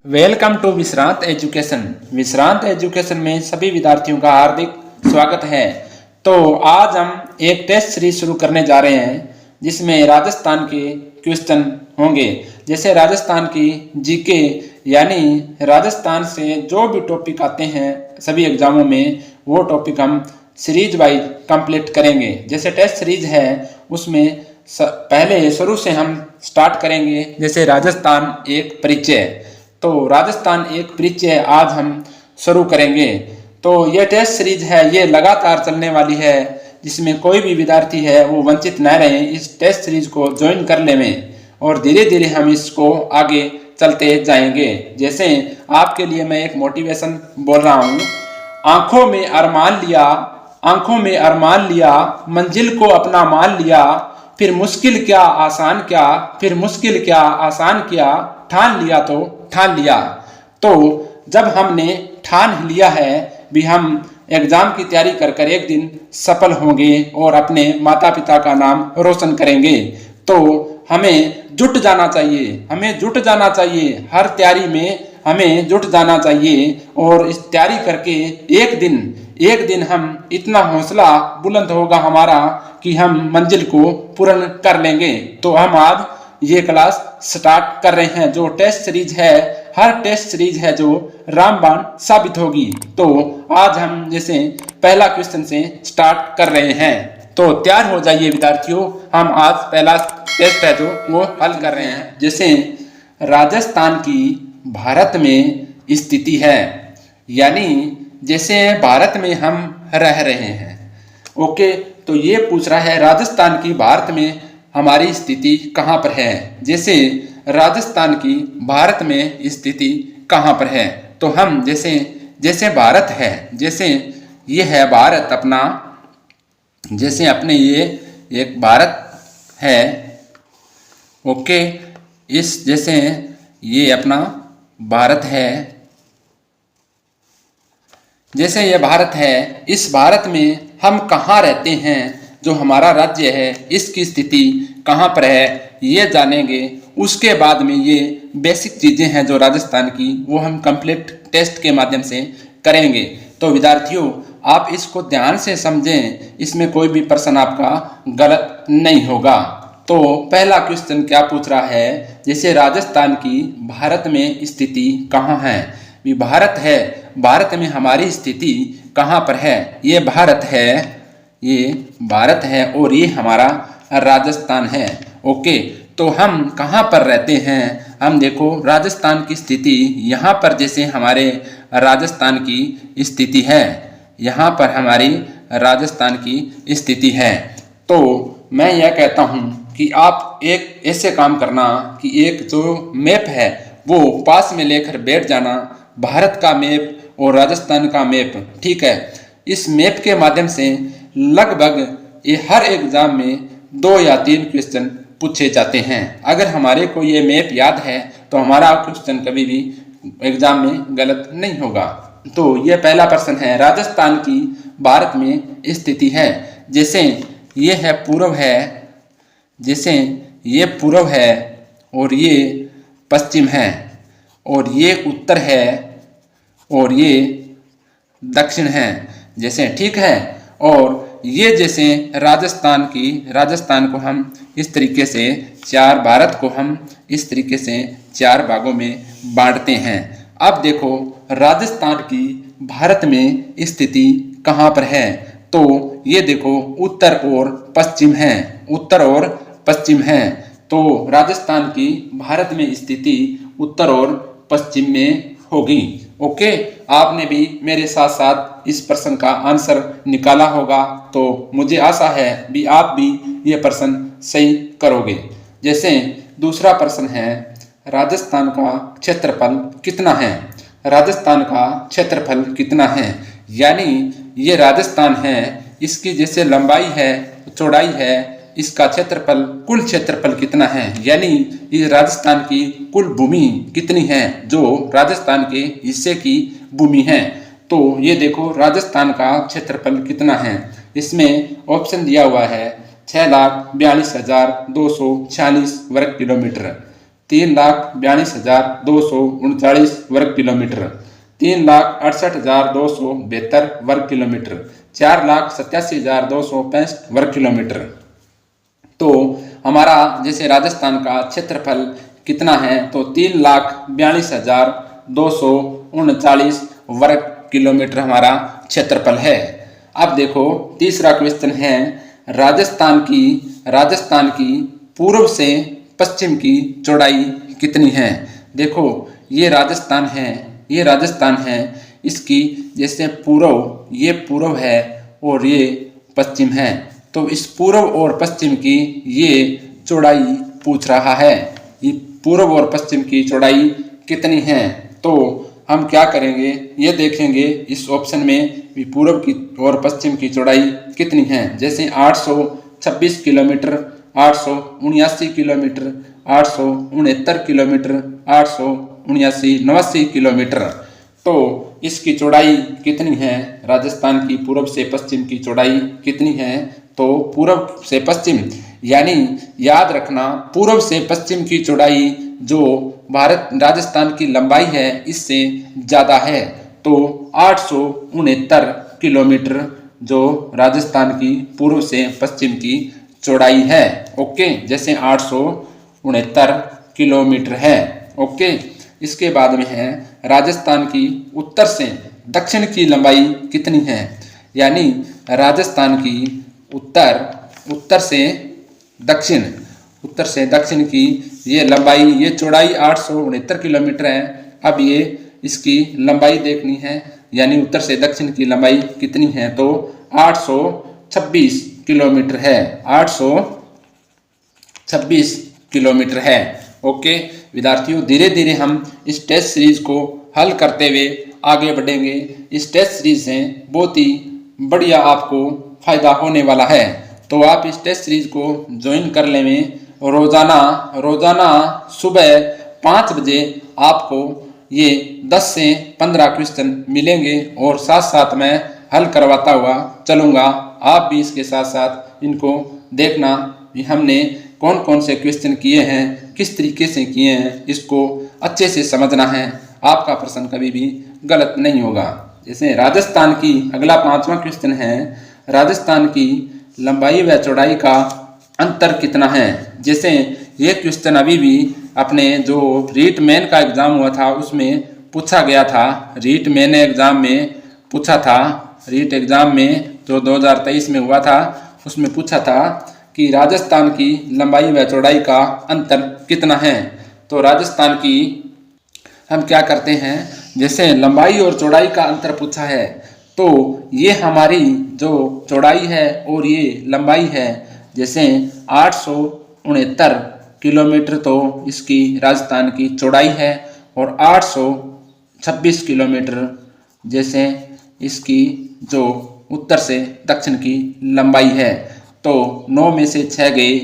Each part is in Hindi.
Welcome to Vishrant education. Vishrant education में सभी विद्यार्थियों का हार्दिक स्वागत है। तो आज हम एक टेस्ट सीरीज शुरू करने जा रहे हैं जिसमें राजस्थान के क्वेश्चन होंगे। जैसे राजस्थान की जीके यानी राजस्थान से जो भी टॉपिक आते हैं सभी एग्जामों में वो टॉपिक हम सीरीज वाइज कंप्लीट करेंगे। जैसे टेस्ट सीरीज है उसमें पहले शुरू से हम स्टार्ट करेंगे। जैसे राजस्थान एक परिचय, तो राजस्थान एक परिचय आज हम शुरू करेंगे। तो यह टेस्ट सीरीज है, ये लगातार चलने वाली है जिसमें कोई भी विद्यार्थी है वो वंचित न रहे। इस टेस्ट सीरीज को ज्वाइन कर लें और धीरे धीरे हम इसको आगे चलते जाएंगे। जैसे आपके लिए मैं एक मोटिवेशन बोल रहा हूँ। आंखों में अरमान लिया, आंखों में अरमान लिया, मंजिल को अपना मान लिया, फिर मुश्किल क्या आसान क्या, फिर मुश्किल क्या आसान क्या, ठान लिया तो ठान लिया। तो जब हमने ठान लिया है भी हम एग्जाम की तैयारी कर कर एक दिन सफल होंगे और अपने माता पिता का नाम रोशन करेंगे, तो हमें जुट जाना चाहिए, हमें जुट जाना चाहिए। हर तैयारी में हमें जुट जाना चाहिए और इस तैयारी करके एक दिन हम इतना हौसला बुलंद होगा हमारा कि हम मंजिल को पूर्ण कर लेंगे। तो हम आज ये क्लास स्टार्ट कर रहे हैं। जो टेस्ट सीरीज है, हर टेस्ट सीरीज है जो रामबाण साबित होगी। तो आज हम जैसे पहला क्वेश्चन से स्टार्ट कर रहे हैं, तो तैयार हो जाइए विद्यार्थियों। हम आज पहला टेस्ट है जो वो हल कर रहे हैं। जैसे राजस्थान की भारत में स्थिति है, यानी जैसे भारत में हम रह रहे हैं। ओके, तो ये पूछ रहा है राजस्थान की भारत में हमारी स्थिति कहाँ पर है। जैसे राजस्थान की भारत में स्थिति कहाँ पर है, तो हम जैसे भारत है, जैसे ये है भारत अपना, जैसे अपने ये एक भारत है। ओके, इस जैसे ये अपना भारत है, जैसे ये भारत है, इस भारत में हम कहाँ रहते हैं, जो हमारा राज्य है इसकी स्थिति कहाँ पर है ये जानेंगे। उसके बाद में ये बेसिक चीज़ें हैं जो राजस्थान की, वो हम कंप्लीट टेस्ट के माध्यम से करेंगे। तो विद्यार्थियों आप इसको ध्यान से समझें, इसमें कोई भी प्रश्न आपका गलत नहीं होगा। तो पहला क्वेश्चन क्या पूछ रहा है, जैसे राजस्थान की भारत में स्थिति कहाँ है। भी भारत है, भारत में हमारी स्थिति कहाँ पर है। ये भारत है और ये हमारा राजस्थान है। ओके, तो हम कहाँ पर रहते हैं, हम देखो राजस्थान की स्थिति यहाँ पर, जैसे हमारे राजस्थान की स्थिति है, यहाँ पर हमारी राजस्थान की स्थिति है। तो मैं यह कहता हूँ कि आप एक ऐसे काम करना कि एक जो मैप है वो पास में लेकर बैठ जाना, भारत का मैप और राजस्थान का मैप, ठीक है। इस मैप के माध्यम से लगभग ये हर एग्जाम में 2 या 3 क्वेश्चन पूछे जाते हैं। अगर हमारे को ये मैप याद है तो हमारा क्वेश्चन कभी भी एग्जाम में गलत नहीं होगा। तो ये पहला प्रश्न है, राजस्थान की भारत में स्थिति है। जैसे ये है पूर्व है, जैसे ये पूर्व है और ये पश्चिम है और ये उत्तर है और ये दक्षिण है, जैसे ठीक है। और ये जैसे राजस्थान को हम इस तरीके से भारत को हम इस तरीके से 4 भागों में बांटते हैं। अब देखो राजस्थान की भारत में स्थिति कहाँ पर है, तो ये देखो उत्तर और पश्चिम है, उत्तर और पश्चिम है। तो राजस्थान की भारत में स्थिति उत्तर और पश्चिम में होगी। ओके, आपने भी मेरे साथ साथ इस प्रश्न का आंसर निकाला होगा, तो मुझे आशा है भी आप भी ये प्रश्न सही करोगे। जैसे दूसरा प्रश्न है, राजस्थान का क्षेत्रफल कितना है। राजस्थान का क्षेत्रफल कितना है, यानी ये राजस्थान है, इसकी जैसे लंबाई है, चौड़ाई है, इसका क्षेत्रफल, कुल क्षेत्रफल कितना है, यानी इस राजस्थान की कुल भूमि कितनी है जो राजस्थान के हिस्से की भूमि है। तो ये देखो राजस्थान का क्षेत्रफल कितना है, इसमें ऑप्शन दिया हुआ है 6,42,246 वर्ग किलोमीटर। 3,42,239 वर्ग किलोमीटर, 3,68,272 वर्ग किलोमीटर, 4,87,265 वर्ग किलोमीटर। तो हमारा जैसे राजस्थान का क्षेत्रफल कितना है, तो 3,42,239 वर्ग किलोमीटर हमारा क्षेत्रफल है। अब देखो तीसरा क्वेश्चन है, राजस्थान की पूर्व से पश्चिम की चौड़ाई कितनी है। देखो ये राजस्थान है, इसकी जैसे पूर्व, ये पूर्व है और ये पश्चिम है, तो इस पूर्व और पश्चिम की ये चौड़ाई पूछ रहा है, ये पूर्व और पश्चिम की चौड़ाई कितनी है। तो हम क्या करेंगे, ये देखेंगे इस ऑप्शन में भी पूर्व की और पश्चिम की चौड़ाई कितनी है। जैसे 826 किलोमीटर, 879 किलोमीटर, 869 किलोमीटर, 879 किलोमीटर। तो इसकी चौड़ाई कितनी है, राजस्थान की पूर्व से पश्चिम की चौड़ाई कितनी है। तो पूर्व से पश्चिम यानी याद रखना, पूर्व से पश्चिम की चौड़ाई जो राजस्थान की लंबाई है इससे ज़्यादा है। तो 869 किलोमीटर जो राजस्थान की पूर्व से पश्चिम की चौड़ाई है। ओके, जैसे 869 किलोमीटर है। ओके, इसके बाद में है राजस्थान की उत्तर से दक्षिण की लंबाई कितनी है। यानी राजस्थान की उत्तर से दक्षिण की ये लंबाई, ये चौड़ाई 869 किलोमीटर है। अब ये इसकी लंबाई देखनी है, यानी उत्तर से दक्षिण की लंबाई कितनी है, तो 826 किलोमीटर है, 826 किलोमीटर है। ओके विद्यार्थियों, धीरे धीरे हम इस टेस्ट सीरीज को हल करते हुए आगे बढ़ेंगे। इस टेस्ट सीरीज से बहुत ही बढ़िया आपको फायदा होने वाला है, तो आप इस टेस्ट सीरीज को ज्वाइन कर लें। रोजाना सुबह 5 बजे आपको ये 10 से 15 क्वेश्चन मिलेंगे और साथ साथ मैं हल करवाता हुआ चलूँगा। आप भी इसके साथ साथ इनको देखना कि हमने कौन कौन से क्वेश्चन किए हैं, किस तरीके से किए हैं, इसको अच्छे से समझना है। आपका प्रश्न कभी भी गलत नहीं होगा। जैसे राजस्थान की अगला 5वां क्वेश्चन है, राजस्थान की लंबाई व चौड़ाई का अंतर कितना है। जैसे ये क्वेश्चन अभी भी अपने जो रीट मेन का एग्जाम हुआ था उसमें पूछा गया था, रीट मेन एग्जाम में पूछा था, रीट एग्जाम में जो 2023 में हुआ था उसमें पूछा था कि राजस्थान की लंबाई व चौड़ाई का अंतर कितना है। तो राजस्थान की हम क्या करते हैं, जैसे लंबाई और चौड़ाई का अंतर पूछा है, तो ये हमारी जो चौड़ाई है और ये लंबाई है, जैसे 869 किलोमीटर तो इसकी राजस्थान की चौड़ाई है और 826 किलोमीटर जैसे इसकी जो उत्तर से दक्षिण की लंबाई है। तो 9 में से 6 गए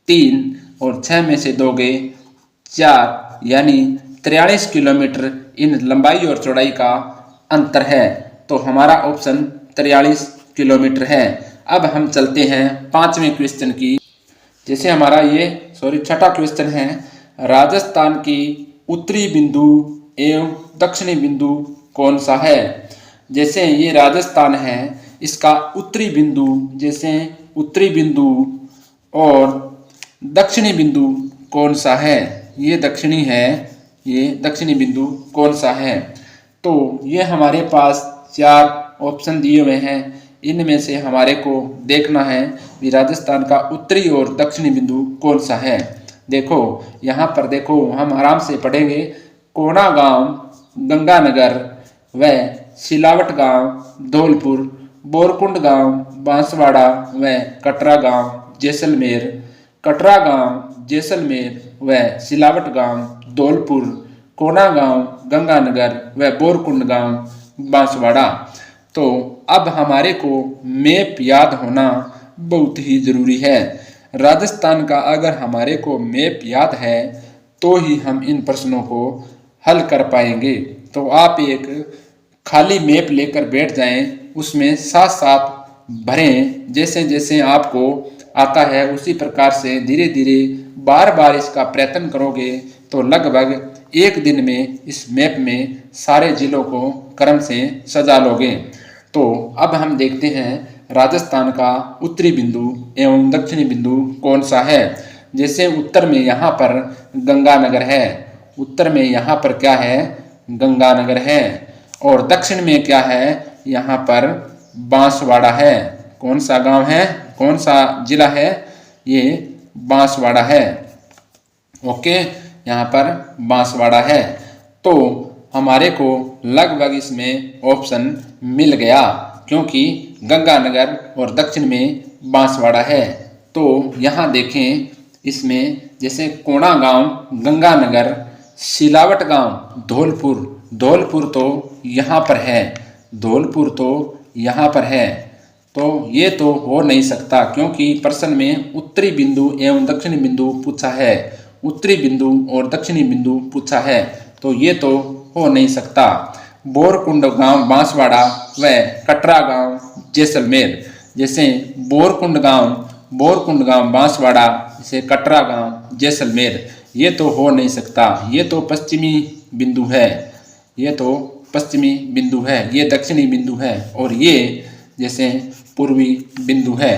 3 और 6 में से 2 गए 4, यानी 43 किलोमीटर इन लंबाई और चौड़ाई का अंतर है। तो हमारा ऑप्शन 43 किलोमीटर है। अब हम चलते हैं 5वें क्वेश्चन की। जैसे हमारा ये छठा क्वेश्चन है, राजस्थान की उत्तरी बिंदु एवं दक्षिणी बिंदु कौन सा है। जैसे ये राजस्थान है, इसका उत्तरी बिंदु, जैसे उत्तरी बिंदु और दक्षिणी बिंदु कौन सा है, ये दक्षिणी है, ये दक्षिणी बिंदु कौन सा है। तो ये हमारे पास 4 ऑप्शन दिए हुए हैं, इनमें से हमारे को देखना है कि राजस्थान का उत्तरी और दक्षिणी बिंदु कौन सा है। देखो यहाँ पर देखो, हम आराम से पढ़ेंगे। कोना गांव, गंगानगर व सिलावट गांव, धौलपुर, बोरकुंड गांव, बांसवाड़ा व कटरा गांव, जैसलमेर, कटरा गांव, जैसलमेर व सिलावट गांव, धौलपुर, कोना गांव, गंगानगर व बोरकुंड गांव, बांसवाड़ा। तो अब हमारे को मैप याद होना बहुत ही जरूरी है। राजस्थान का अगर हमारे को मैप याद है तो ही हम इन प्रश्नों को हल कर पाएंगे। तो आप एक खाली मैप लेकर बैठ जाएं, उसमें साथ साथ भरें, जैसे जैसे आपको आता है उसी प्रकार से धीरे धीरे बार बार इसका प्रयत्न करोगे तो लगभग एक दिन में इस मैप में सारे जिलों को क्रम से सजा लोगे। तो अब हम देखते हैं राजस्थान का उत्तरी बिंदु एवं दक्षिणी बिंदु कौन सा है। जैसे उत्तर में यहाँ पर गंगानगर है, उत्तर में यहाँ पर क्या है, गंगानगर है, और दक्षिण में क्या है, यहाँ पर बांसवाड़ा है। कौन सा गांव है, कौन सा जिला है, ये बांसवाड़ा है। ओके, यहाँ पर बांसवाड़ा है। तो हमारे को लगभग इसमें ऑप्शन मिल गया, क्योंकि गंगानगर और दक्षिण में बांसवाड़ा है। तो यहाँ देखें, इसमें जैसे कोणा गांव, गंगानगर, सिलावट गांव, धौलपुर, धौलपुर तो यहाँ पर है, धौलपुर तो यहाँ पर है। तो ये तो हो नहीं सकता, क्योंकि प्रश्न में उत्तरी बिंदु एवं दक्षिणी बिंदु पूछा है, उत्तरी बिंदु और दक्षिणी बिंदु पूछा है, तो ये तो हो नहीं सकता। बोरकुंड गांव बांसवाड़ा व कटरा गांव जैसलमेर, जैसे बोरकुंड गांव बांसवाड़ा, जैसे कटरा गांव जैसलमेर, ये तो हो नहीं सकता। ये तो पश्चिमी बिंदु है, ये तो पश्चिमी बिंदु है, ये दक्षिणी बिंदु है, और ये जैसे पूर्वी बिंदु है।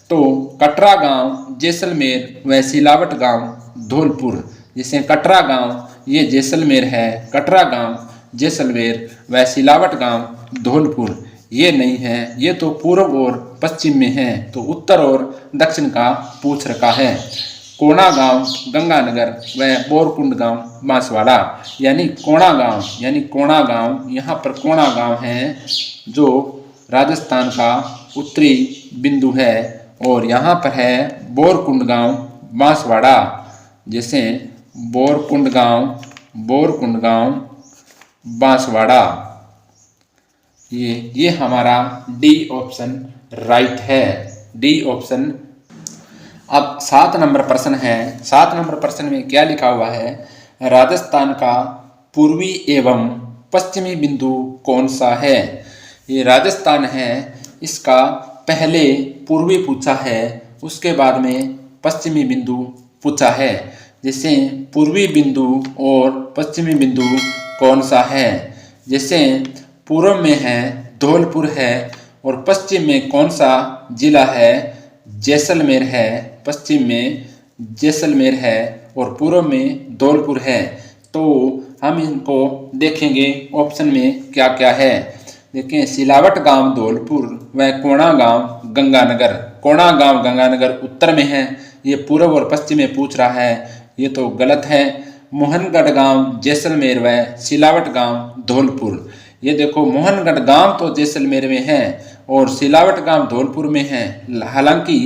तो कटरा गांव जैसलमेर व सिलावट गांव धौलपुर, जैसे कटरा गांव ये जैसलमेर है, कटरा गांव जैसलमेर व सिलावट गांव धौलपुर, ये नहीं है, ये तो पूर्व और पश्चिम में है, तो उत्तर और दक्षिण का पूछ रखा है। कोणा गांव गंगानगर व बोरकुंड गांव बांसवाड़ा, यानी कोणा गांव, यहाँ पर कोणा गांव है जो राजस्थान का उत्तरी बिंदु है, और यहाँ पर है बोरकुंड गांव बांसवाड़ा, जैसे बोरकुंड गांव बांसवाड़ा, ये हमारा डी ऑप्शन राइट है, डी ऑप्शन। अब 7 नंबर प्रश्न है। 7 नंबर प्रश्न में क्या लिखा हुआ है, राजस्थान का पूर्वी एवं पश्चिमी बिंदु कौन सा है। ये राजस्थान है, इसका पहले पूर्वी पूछा है, उसके बाद में पश्चिमी बिंदु पूछा है। जैसे पूर्वी बिंदु और पश्चिमी बिंदु कौन सा है, जैसे पूर्व में है धौलपुर है, और पश्चिम में कौन सा जिला है, जैसलमेर है, पश्चिम में जैसलमेर है और पूर्व में धौलपुर है। तो हम इनको देखेंगे ऑप्शन में क्या क्या है। देखें, सिलावट गांव धौलपुर व कोणा गांव गंगानगर। कोणा गांव गंगानगर उत्तर में है, ये पूर्व और पश्चिम में पूछ रहा है, ये तो गलत है। मोहनगढ़ गांव जैसलमेर व सिलावट गांव धौलपुर, ये देखो मोहनगढ़ गांव तो जैसलमेर में है और सिलावट गांव धौलपुर में है। हालांकि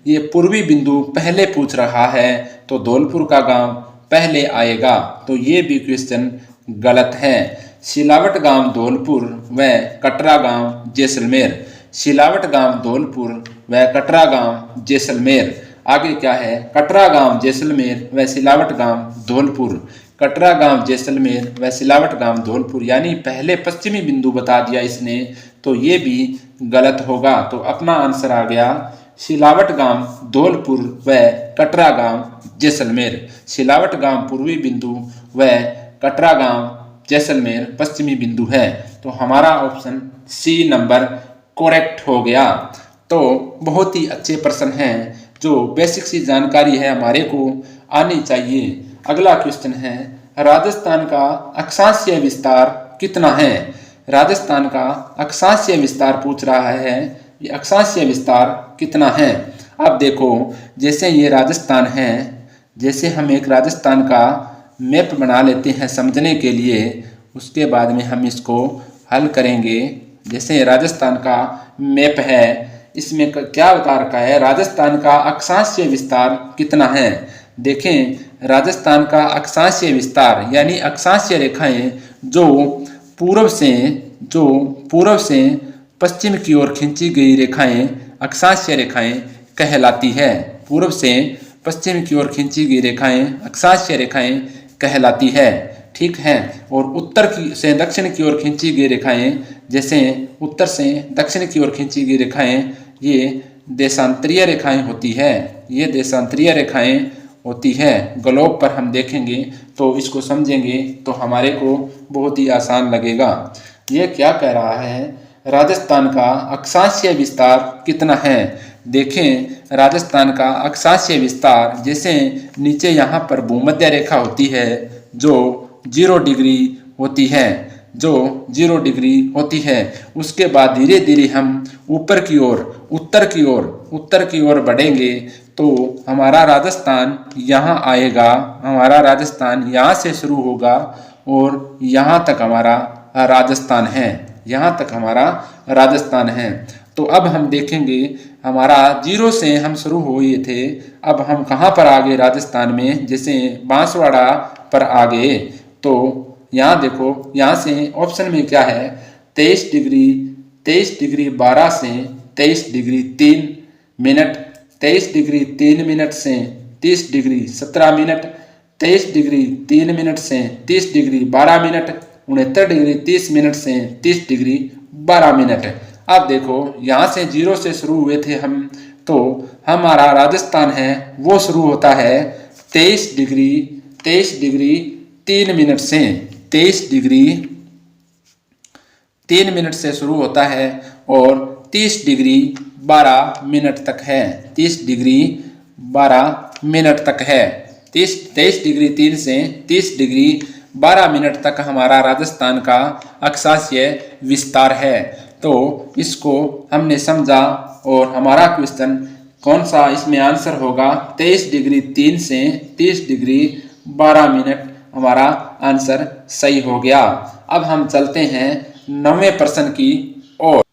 ये पूर्वी बिंदु पहले पूछ रहा है, तो धौलपुर का गांव पहले आएगा, तो ये भी क्वेश्चन गलत है। सिलावट गांव धौलपुर व कटरा गांव जैसलमेर, सिलावट गांव धौलपुर व कटरा गांव जैसलमेर। आगे क्या है, कटरा गांव जैसलमेर व सिलावट गांव धौलपुर, कटरा गांव जैसलमेर व सिलावट गांव धौलपुर, यानी पहले पश्चिमी बिंदु बता दिया इसने, तो ये भी गलत होगा। तो अपना आंसर आ गया सिलावट गांव धौलपुर व कटरा गांव जैसलमेर। सिलावट गांव पूर्वी बिंदु व कटरा गांव जैसलमेर पश्चिमी बिंदु है। तो हमारा ऑप्शन सी नंबर करेक्ट हो गया। तो बहुत ही अच्छे प्रश्न हैं, जो बेसिक सी जानकारी है हमारे को आनी चाहिए। अगला क्वेश्चन है, राजस्थान का अक्षांशीय विस्तार कितना है। राजस्थान का अक्षांशीय विस्तार पूछ रहा है, ये अक्षांशीय विस्तार कितना है। अब देखो, जैसे ये राजस्थान है, जैसे हम एक राजस्थान का मैप बना लेते हैं समझने के लिए, उसके बाद में हम इसको हल करेंगे। जैसे राजस्थान का मैप है, इसमें क्या बता रखा है, राजस्थान का अक्षांशीय विस्तार कितना है। देखें, राजस्थान का अक्षांशीय विस्तार यानी अक्षांशीय रेखाएं जो पूर्व से पश्चिम की ओर खींची गई रेखाएं अक्षांशीय रेखाएं कहलाती है। पूर्व से पश्चिम की ओर खींची गई रेखाएं अक्षांशीय रेखाएं कहलाती है, ठीक है। और उत्तर से दक्षिण की ओर खींची गई रेखाएं, जैसे उत्तर से दक्षिण की ओर खींची गई रेखाएं, ये देशांतरीय रेखाएं होती है, ये देशांतरीय रेखाएं होती है। ग्लोब पर हम देखेंगे तो इसको समझेंगे तो हमारे को बहुत ही आसान लगेगा। ये क्या कह रहा है, राजस्थान का अक्षांशीय विस्तार कितना है। देखें राजस्थान का अक्षांशीय विस्तार, जैसे नीचे यहाँ पर भूमध्य रेखा होती है जो 0 डिग्री होती है, जो 0 डिग्री होती है। उसके बाद धीरे धीरे हम ऊपर की ओर उत्तर की ओर बढ़ेंगे तो हमारा राजस्थान यहाँ आएगा। हमारा राजस्थान यहाँ से शुरू होगा और यहाँ तक हमारा राजस्थान है, यहाँ तक हमारा राजस्थान है। तो अब हम देखेंगे हमारा 0 से हम शुरू हुए थे, अब हम कहाँ पर आ गए राजस्थान में, जैसे बांसवाड़ा पर आ गए। तो यहाँ देखो, यहाँ से ऑप्शन में क्या है, 23 डिग्री 12 से 23 डिग्री 3 मिनट, 23 डिग्री 3 मिनट से 30 डिग्री 17 मिनट, 23 डिग्री 3 मिनट से 30 डिग्री 12 मिनट, 69 डिग्री 30 मिनट से 30 डिग्री 12 मिनट। अब देखो यहाँ से 0 से शुरू हुए थे हम, तो हमारा राजस्थान है वो शुरू होता है 23 डिग्री 3 मिनट से, 23 डिग्री 3 मिनट से शुरू होता है और 30 डिग्री 12 मिनट तक है, 30 डिग्री 12 मिनट तक है। 23 डिग्री 3 से 30 डिग्री 12 मिनट तक हमारा राजस्थान का अक्षांशीय विस्तार है। तो इसको हमने समझा और हमारा क्वेश्चन कौन सा इसमें आंसर होगा, 23 डिग्री 3 से 30 डिग्री 12 मिनट हमारा आंसर सही हो गया। अब हम चलते हैं 9वें प्रश्न की ओर।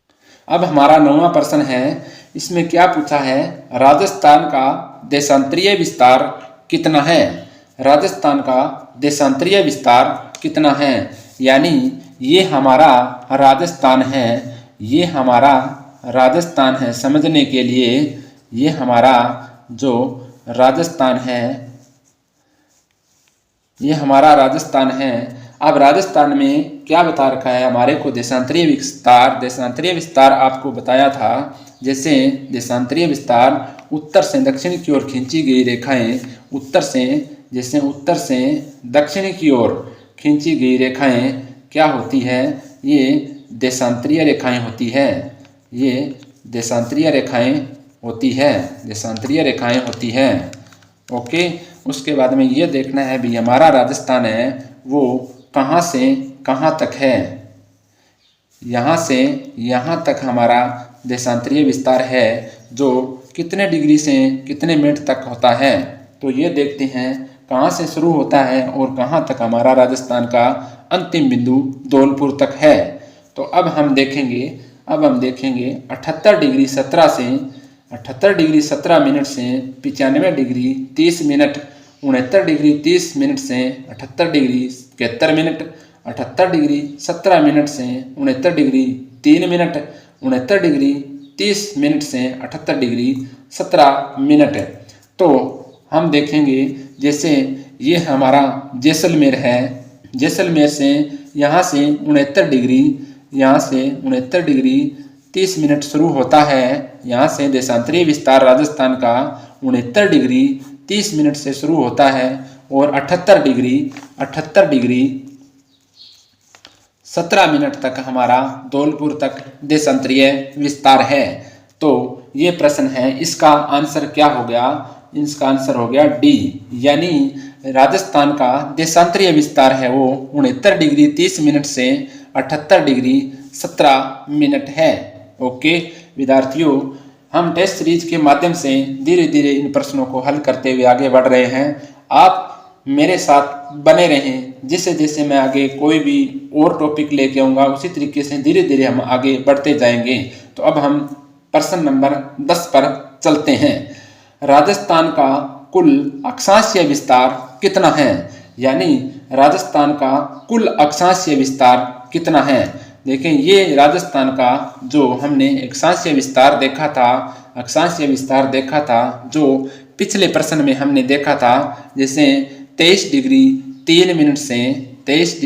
अब हमारा 9वां प्रश्न है, इसमें क्या पूछा है, राजस्थान का देशांतरीय विस्तार कितना है। राजस्थान का देशांतरीय विस्तार कितना है, यानी ये हमारा राजस्थान है, ये हमारा राजस्थान है। समझने के लिए ये हमारा जो राजस्थान है, ये हमारा राजस्थान है। अब राजस्थान में क्या बता रखा है हमारे को, देशांतरीय विस्तार आपको बताया था। जैसे देशांतरीय विस्तार, उत्तर से दक्षिण की ओर खींची गई रेखाएं, उत्तर से दक्षिण की ओर खींची गई रेखाएं क्या होती है, ये देशांतरीय रेखाएं होती है, ये देशांतरीय रेखाएं होती है। ओके, उसके बाद में ये देखना है भी हमारा राजस्थान है वो कहाँ से कहाँ तक है। यहाँ से यहाँ तक हमारा देशांतरीय विस्तार है जो कितने डिग्री से कितने मिनट तक होता है। तो ये देखते हैं कहाँ से शुरू होता है और कहाँ तक हमारा राजस्थान का अंतिम बिंदु धौलपुर तक है। तो अब हम देखेंगे 78 डिग्री 17 मिनट से 95 डिग्री 30 मिनट, 69 डिग्री 30 मिनट से 78 डिग्री 71 मिनट, 78 डिग्री 17 मिनट से 69 डिग्री 3 मिनट, 69 डिग्री 30 मिनट से 78 डिग्री 17 मिनट। तो हम देखेंगे जैसे ये हमारा जैसलमेर है, जैसलमेर से यहाँ से 69 डिग्री 30 मिनट शुरू होता है। यहाँ से देशांतरीय विस्तार राजस्थान का 69 डिग्री 30 मिनट से शुरू होता है और 78 डिग्री 17 मिनट तक हमारा धौलपुर तक देशांतरीय विस्तार है। तो ये प्रश्न है, इसका आंसर क्या हो गया, इसका आंसर हो गया डी, यानी राजस्थान का देशांतरीय विस्तार है वो 69 डिग्री 30 मिनट से 78 डिग्री 17 मिनट है। ओके विद्यार्थियों, हम टेस्ट सीरीज के माध्यम से धीरे धीरे इन प्रश्नों को हल करते हुए आगे बढ़ रहे हैं। आप मेरे साथ बने रहें, जैसे जैसे मैं आगे कोई भी और टॉपिक लेके आऊँगा उसी तरीके से धीरे धीरे हम आगे बढ़ते जाएंगे। तो अब हम प्रश्न नंबर 10 पर चलते हैं। राजस्थान का कुल अक्षांशीय विस्तार कितना है, यानी राजस्थान का कुल अक्षांशीय विस्तार कितना है। देखें, ये राजस्थान का जो हमने अक्षांशीय विस्तार देखा था जो पिछले प्रश्न में हमने देखा था, जैसे 23 डिग्री 3 मिनट से 30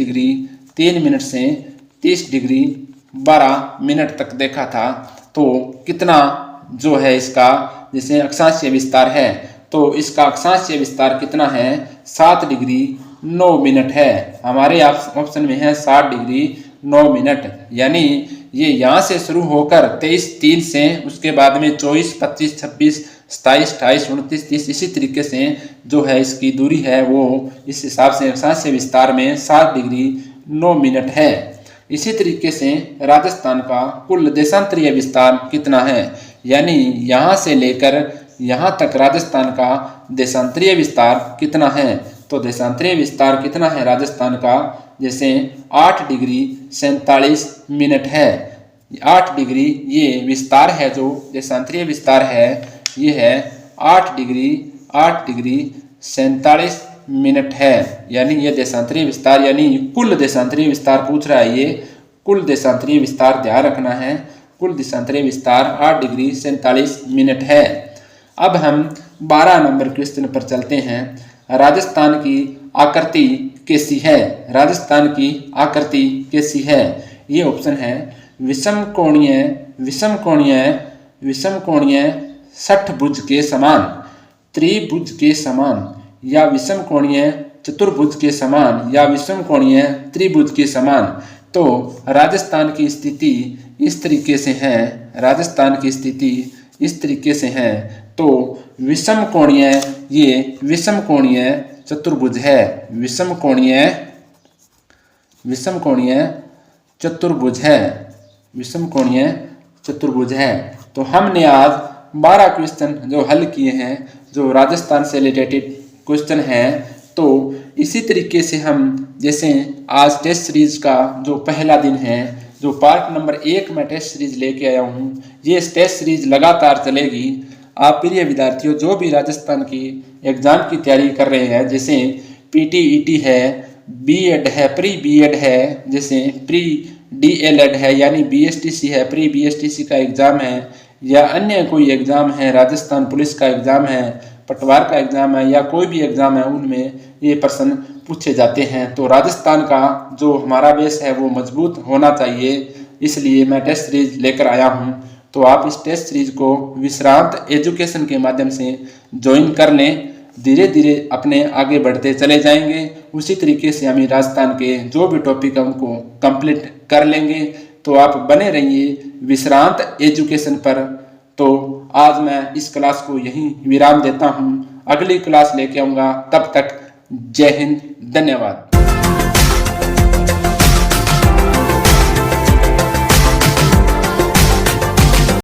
डिग्री 12 मिनट तक देखा था। तो कितना जो है इसका जैसे अक्षांशीय विस्तार है, तो इसका अक्षांशीय विस्तार कितना है? 7 डिग्री 9 मिनट है। हमारे ऑप्शन में है 7 डिग्री 9 मिनट। यानी ये यहाँ से शुरू होकर 23-3 से उसके बाद में 24, 25, 26, 27, 28, 29, 30 इसी तरीके से जो है इसकी दूरी है वो इस हिसाब से अक्षांशीय विस्तार में 7 डिग्री 9 मिनट है। इसी तरीके से राजस्थान का कुल देशांतरीय विस्तार कितना है? यानी यहाँ से लेकर यहाँ तक राजस्थान का देशांतरीय विस्तार कितना है? तो देशांतरीय विस्तार कितना है राजस्थान का? जैसे 8 डिग्री 47 मिनट है। 8 डिग्री ये विस्तार है, जो देशांतरीय विस्तार है ये है 8 डिग्री 47 मिनट है। यानी ये देशांतरीय विस्तार, यानी कुल देशांतरीय विस्तार पूछ रहा है। ये कुल देशांतरीय विस्तार ध्यान रखना है, कुल देशांतरीय विस्तार 8 डिग्री 47 मिनट है। अब हम 12 नंबर क्वेश्चन पर चलते हैं। राजस्थान की आकृति कैसी है? राजस्थान की आकृति कैसी है? ये ऑप्शन है विषमकोणीय षटभुज के समान, त्रिभुज के समान, या विषमकोणीय चतुर्भुज के समान, या विषमकोणीय त्रिभुज के समान। तो राजस्थान की स्थिति इस तरीके से है, राजस्थान की स्थिति इस तरीके से है। तो विषमकोणीय, ये विषमकोणीय चतुर्भुज है, विषमकोणीय चतुर्भुज है, विषमकोणीय चतुर्भुज है। तो हमने आज 12 क्वेश्चन जो हल किए हैं, जो राजस्थान से रिलेटेड क्वेश्चन हैं। तो इसी तरीके से हम जैसे आज टेस्ट सीरीज का जो पहला दिन है, जो पार्ट नंबर 1 में टेस्ट सीरीज लेके आया हूँ, ये टेस्ट सीरीज लगातार चलेगी। आप प्रिय विद्यार्थियों जो भी राजस्थान की एग्जाम की तैयारी कर रहे हैं, जैसे PTET है, बीएड है, प्री बीएड है, जैसे प्री DLED है, यानी BSTC है, प्री BSTC का एग्ज़ाम है, या अन्य कोई एग्ज़ाम है, राजस्थान पुलिस का एग्ज़ाम है, पटवार का एग्ज़ाम है, या कोई भी एग्ज़ाम है, उनमें ये प्रश्न पूछे जाते हैं। तो राजस्थान का जो हमारा बेस है वो मजबूत होना चाहिए, इसलिए मैं टेस्ट सीरीज लेकर आया हूँ। तो आप इस टेस्ट सीरीज को विश्रांत एजुकेशन के माध्यम से ज्वाइन कर लें। धीरे धीरे अपने आगे बढ़ते चले जाएंगे। उसी तरीके से हम राजस्थान के जो भी टॉपिक है उनको कंप्लीट कर लेंगे। तो आप बने रहिए विश्रांत एजुकेशन पर। तो आज मैं इस क्लास को यहीं विराम देता हूँ, अगली क्लास लेके आऊँगा। तब तक जय हिंद, धन्यवाद।